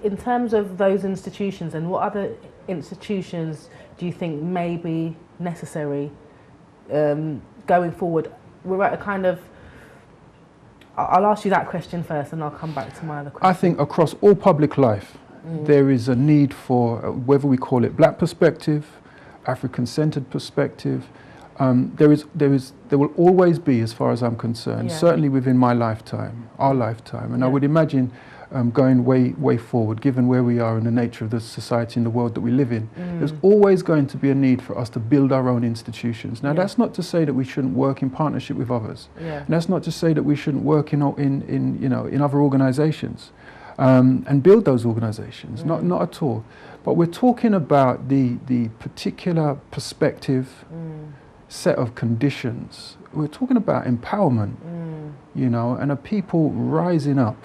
in terms of those institutions, and what other institutions do you think may be necessary going forward? We're at a kind of, I'll ask you that question first and I'll come back to my other question. I think across all public life, there is a need for, whether we call it black perspective, African-centered perspective, there will always be, as far as I'm concerned, certainly within my lifetime, our lifetime, and I would imagine going way forward, given where we are and the nature of the society and the world that we live in, there's always going to be a need for us to build our own institutions. Now, that's not to say that we shouldn't work in partnership with others, and that's not to say that we shouldn't work in other organisations and build those organisations. Not at all. But we're talking about the particular perspective, set of conditions. We're talking about empowerment, and a people rising up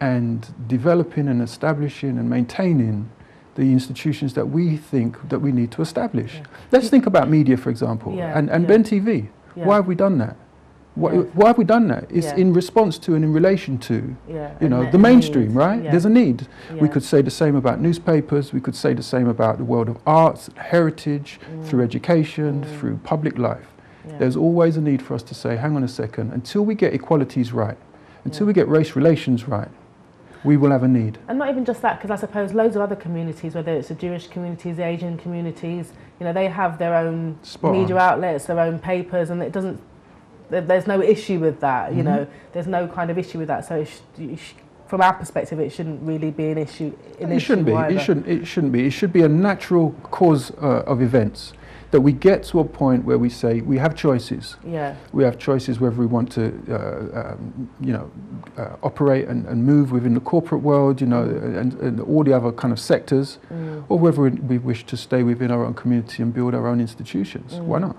and developing and establishing and maintaining the institutions that we think that we need to establish. Let's think about media, for example, and Ben TV. Why have we done that? Why have we done that? It's in response to and in relation to, the mainstream, right? There's a need. We could say the same about newspapers. We could say the same about the world of arts, heritage, through education, through public life. There's always a need for us to say, hang on a second, until we get equalities right, until we get race relations right, we will have a need. And not even just that, because I suppose loads of other communities, whether it's the Jewish communities, the Asian communities, they have their own media outlets, their own papers, and it doesn't. There's no issue with that, there's no kind of issue with that. So from our perspective, it shouldn't really be an issue. It shouldn't be. It shouldn't be. It should be a natural cause of events, that we get to a point where we say we have choices. We have choices whether we want to, operate and move within the corporate world, and all the other kind of sectors, or whether we wish to stay within our own community and build our own institutions. Why not?